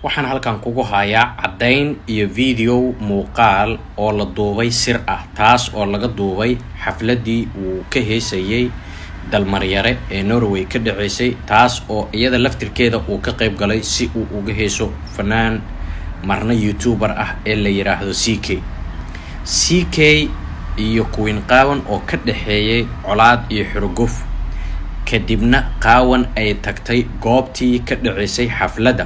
waxaan halkan kugu hayaa caddayn iyo video muuqaal oo la duubay sir ah taas oo laga duubay xafladii uu ka heesayay dalmaryare ee Norway ka dhaceysay taas oo iyada laftirkeeda uu ka qayb galay si uu uga heeso fanaan marna YouTuber ah ee la yiraahdo CK iyo Queen Qaawan oo ka dhaxeeyay colaad iyo xurguf kadibna Qaawan ay tagtay goobtii ka dhaceysay xafladda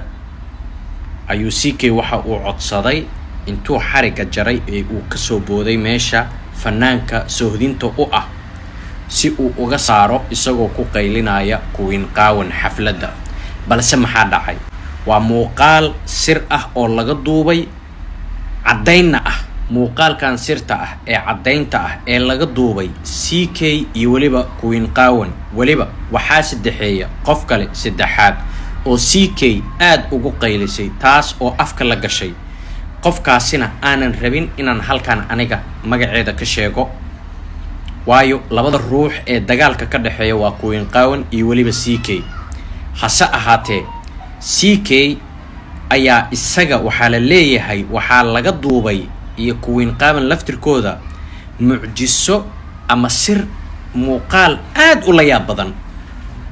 ayuu CK waxa uu codsaday intuu xariga jaray ee uu ka soo booday meesha fanaanka soohdinta u ah si uu uga saaro isagoo ku qaylinaya Queen Qaawan xafladda balse maxaa dhacay waa muuqaal sir ah oo laga duubay caddayn ah muuqaalkan sirta ah ee caddaynta ah ee laga duubay CK iyo waliba Queen Qaawan waliba waxa saddexeeya qof kale saddexaad oo CK aad ugu qaylisay taas oo afka la gashay qofkaasina aanan rabin inaan halkan aniga magaceeda ka sheego waayo labada ruux ee dagaalka ka dhaxeeya waa Queen Qaawan iyo waliba CK hase ahaatee CK ayaa isaga waxa la leeyahay waxa laga duubay iyo Queen Qaawan laftirkooda mucjiso ama sir muuqaal aad u la yaab badan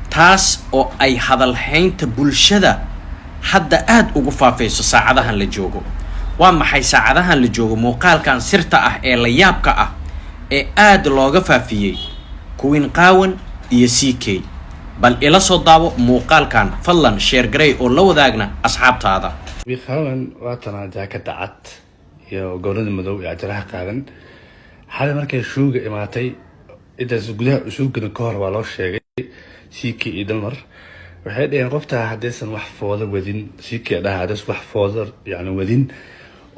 taas oo ay hadal haynta bulshada hadda aad ugu faafayso saacadahan la joogo waa maxay saacadahan la joogo muuqaalkan sirta ah ee la yaabka ah ee aad looga faafiyay Queen Qaawan iyo CK bal ila soo daawo muuqaalkan fadlan share garay oo la wadaagna asxaabtaada Queen Qaawan waa tan jaakada cad iyo goolada madow ee ajraha qaadan xalay markay shuuga imaatay intaas gudaha shuugana ka hor waa loo sheegay CK iyo dalmar waxay dhaheen qofta hadaysan wax fooda wadin CK dhahadas wax fooda yani wadin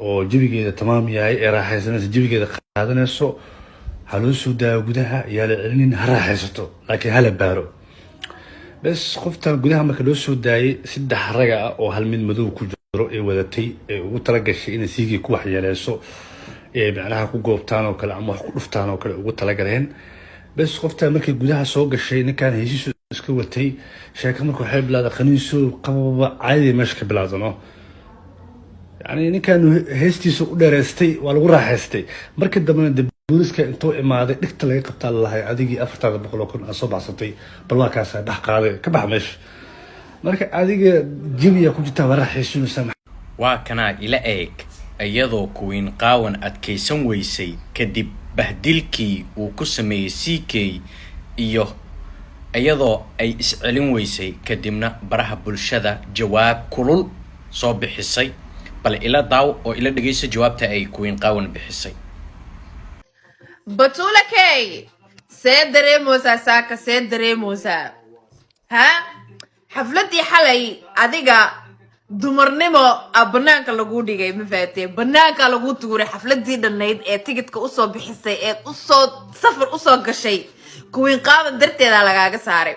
oo jabigeeda tamaam yahay ee raaxaysanaysa jabigeeda qaadanayso haloo soo daa gudaha yaa la celinin raaxaysato laakiin hala baaro bas qofta gudaha marka loo soo daayay saddex raga ah oo hal mid madow ku jiro ee wadatay ee ugu tala gashay in CK ku wax yeelayso ee macnaha ku goobtaan oo kale ama wax ku dhuftaan oo kale ugu tala galeen bas qofta markii gudaha soo gashay ninkan heshiis iska watay sheeko markuu waxay bilaada qaniiso qababa caadi meesha ka bilaadano yani ninkan heestiisa u dheereystay waa lagu raaxaystay markii dambena booliska intuu imaaday dhigta laga qabtaa lahay adigii 400 kun soo baxsatay bal waa kaas dhax qaaday ka bax meesha marka adiga jibiya ku jirta raaxaysiinaysa waa kana ila eeg iyadoo Queen Qaawan adkaysan weysay kadib bahdilkii uu ku sameeyay CK iyo iyadoo ay iscelin weysay kadibna baraha bulshada jawaab kulul soo bixisay bal ila daaw oo ila dhageyso jawaabta ay Queen Qaawan bixisay Batula K see dareemosa ha xafladii xalay adiga dumarnimo banaanka lagu dhigay ma faatay banaanka lagu tuuray xafladii dhanayd ee tigidhka u soo bixisay ee u soo safar u soo gashay Queen Qaawan darteeda lagaaga saaray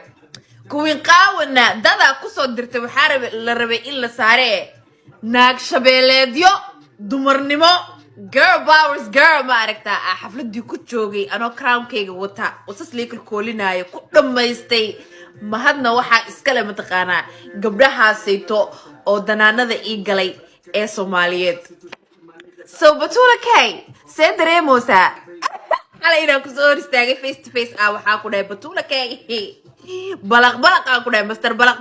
Queen Qaawanna dada ku soo dirtay waxa la rabay in la saaree naag shabeeleedyo dumarnimo girl powers girl ma aragta xafladii ku joogay anoo crown-kayga wata usas leekal koolinaayo ku dhamaystay mahadna waxa iska le mataqaana gabdhahaasayto oo danaanada ii galay ee Soomaaliyeed so Batula K see dareemosa على إنك صور استاجي face to face waxa ku dhahay Batula K balaq aan ku dhahay master balaq